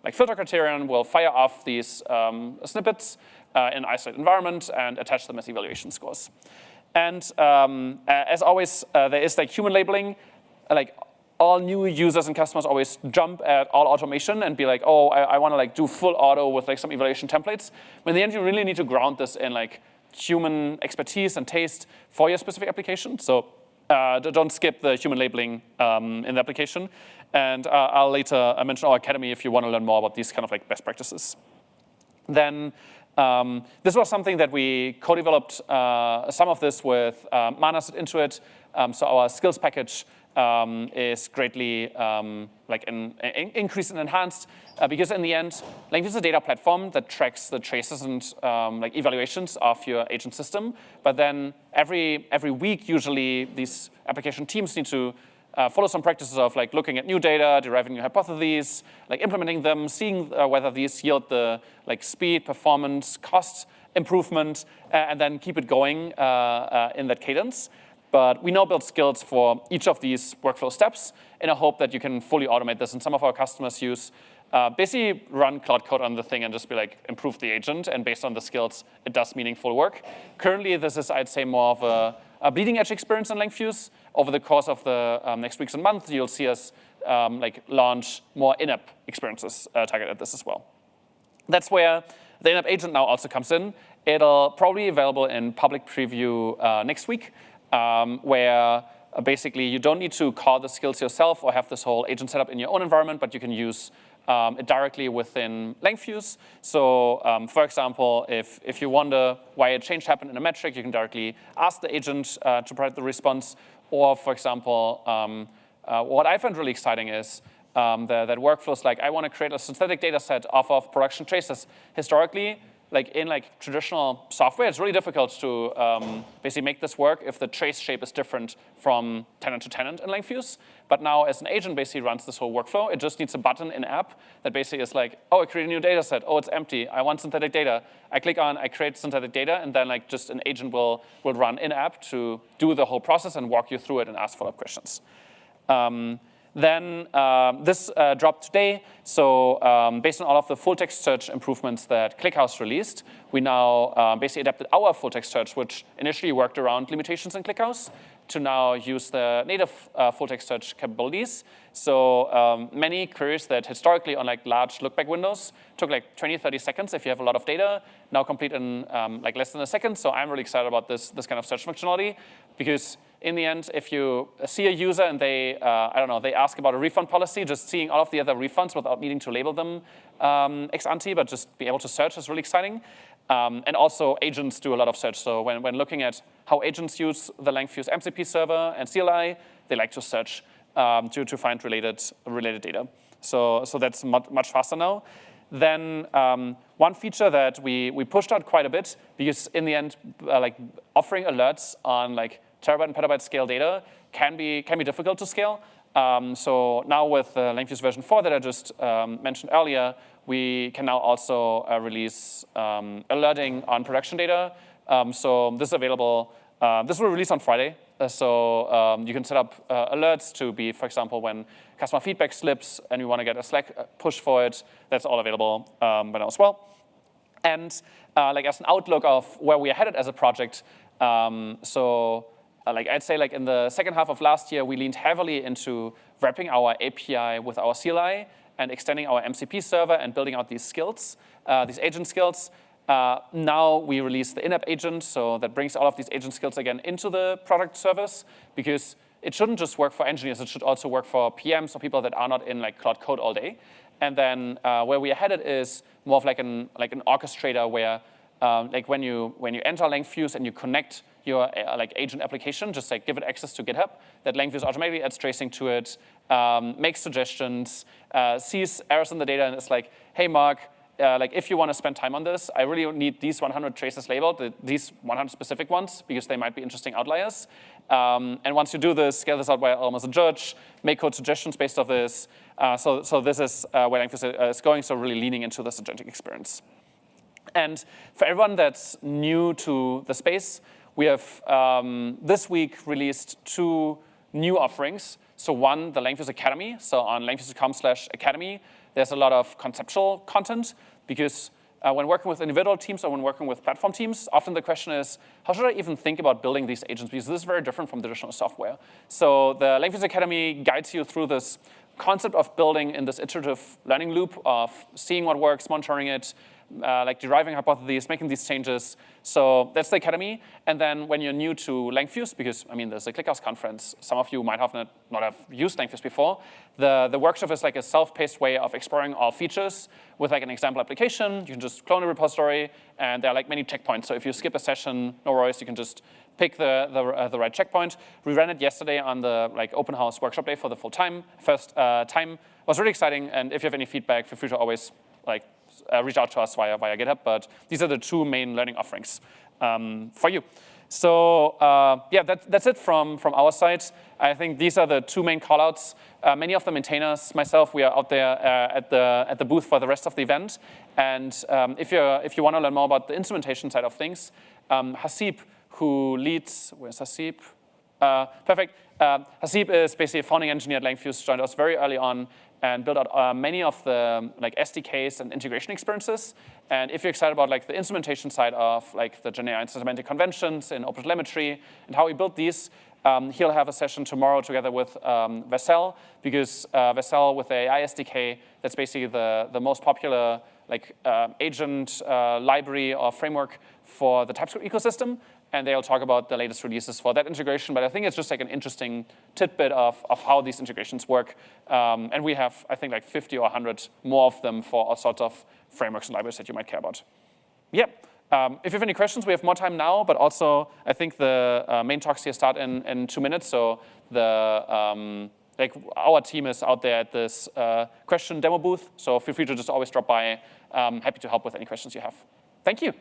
like filter criterion will fire off these snippets in an isolated environment and attach them as evaluation scores. And as always, there is like human labeling. Like all new users and customers always jump at all automation and be like, oh, I want to like do full auto with like some evaluation templates. But in the end, you really need to ground this in like human expertise and taste for your specific application. So don't skip the human labeling in the application. And I'll later mention our academy if you want to learn more about these kind of like best practices. Then this was something that we co-developed some of this with Manas at Intuit. So our skills package is greatly increased and enhanced because in the end, Langfuse is a data platform that tracks the traces and like evaluations of your agent system. But then every week, usually these application teams need to follow some practices of like looking at new data, deriving new hypotheses, like implementing them, seeing whether these yield the like speed, performance, cost improvement, and then keep it going in that cadence. But we now build skills for each of these workflow steps in a hope that you can fully automate this. And some of our customers use basically run Cloud Code on the thing and just be like, improve the agent. And based on the skills, it does meaningful work. Currently, this is, I'd say, more of a bleeding edge experience in Langfuse. Over the course of the next weeks and months, you'll see us like launch more in-app experiences targeted at this as well. That's where the in-app agent now also comes in. It'll probably be available in public preview next week. Where basically you don't need to call the skills yourself or have this whole agent set up in your own environment, but you can use it directly within Langfuse. So for example, if you wonder why a change happened in a metric, you can directly ask the agent to provide the response. Or for example, what I find really exciting is that workflows like I want to create a synthetic data set off of production traces. Historically, like in like traditional software, it's really difficult to basically make this work if the trace shape is different from tenant to tenant in Langfuse. But now as an agent basically runs this whole workflow, it just needs a button in app that basically is like, oh, I create a new data set. Oh, it's empty. I want synthetic data. I click on, I create synthetic data, and then like just an agent will run in app to do the whole process and walk you through it and ask follow-up questions. Then this dropped today. So based on all of the full-text search improvements that ClickHouse released, we now basically adapted our full-text search, which initially worked around limitations in ClickHouse, to now use the native full-text search capabilities. So many queries that historically on like large look-back windows took like 20, 30 seconds if you have a lot of data, now complete in like less than a second. So I'm really excited about this kind of search functionality because in the end, if you see a user and they, I don't know, they ask about a refund policy, just seeing all of the other refunds without needing to label them ex ante, but just be able to search is really exciting. And also agents do a lot of search. So when looking at how agents use the Langfuse MCP server and CLI, they like to search to find related data. So that's much faster now. Then one feature that we pushed out quite a bit, because in the end, like offering alerts on like terabyte and petabyte scale data can be difficult to scale. So now with Langfuse version 4 that I just mentioned earlier, we can now also release alerting on production data. So this is available. This will release on Friday. So you can set up alerts to be, for example, when customer feedback slips and you want to get a Slack push for it, that's all available by now as well. And like as an outlook of where we are headed as a project, like I'd say like in the second half of last year, we leaned heavily into wrapping our API with our CLI and extending our MCP server and building out these skills, these agent skills. Now we release the in-app agent, so that brings all of these agent skills again into the product service, because it shouldn't just work for engineers, it should also work for PMs or people that are not in like Cloud Code all day. And then where we are headed is more of like an orchestrator where like when you enter Langfuse and you connect your like agent application, just like give it access to GitHub, that Langfuse automatically adds tracing to it, makes suggestions, sees errors in the data, and it's like, hey, Mark, like if you want to spend time on this, I really need these 100 traces labeled, these 100 specific ones, because they might be interesting outliers. And once you do this, scale this out by almost a judge, make code suggestions based off this. So this is where Langfuse is going, so really leaning into this agentic experience. And for everyone that's new to the space, we have this week released 2 new offerings. So one, the Langfuse Academy. So on langfuse.com/academy, there's a lot of conceptual content, because when working with individual teams or when working with platform teams, often the question is, how should I even think about building these agents? Because this is very different from traditional software. So the Langfuse Academy guides you through this concept of building in this iterative learning loop of seeing what works, monitoring it, like deriving hypotheses, making these changes. So that's the Academy. And then when you're new to Langfuse, because I mean, there's a ClickHouse conference, some of you might have not have used Langfuse before. The workshop is like a self-paced way of exploring all features with like an example application. You can just clone a repository, and there are like many checkpoints. So if you skip a session, no worries, you can just pick the right checkpoint. We ran it yesterday on the like open house workshop day for the first time. It was really exciting, and if you have any feedback, feel free to always like reach out to us via GitHub. But these are the two main learning offerings for you. So yeah, that's it from our side. I think these are the two main callouts. Many of the maintainers, myself, we are out there at the booth for the rest of the event. And if you want to learn more about the instrumentation side of things, Hasib, who leads, where's Hasib? Perfect. Hasib is basically a founding engineer at Langfuse, joined us very early on and built out many of the like SDKs and integration experiences. And if you're excited about like the instrumentation side of like the GenAI and semantic conventions in OpenTelemetry and how we built these, he'll have a session tomorrow together with Vassal, because Vassal with the AI SDK, that's basically the most popular like agent library or framework for the TypeScript ecosystem. And they'll talk about the latest releases for that integration. But I think it's just like an interesting tidbit of how these integrations work. And we have, I think, like 50 or 100 more of them for all sorts of frameworks and libraries that you might care about. Yeah. If you have any questions, we have more time now. But also, I think the main talks here start in 2 minutes. So like our team is out there at this question demo booth. So feel free to just always drop by. Happy to help with any questions you have. Thank you.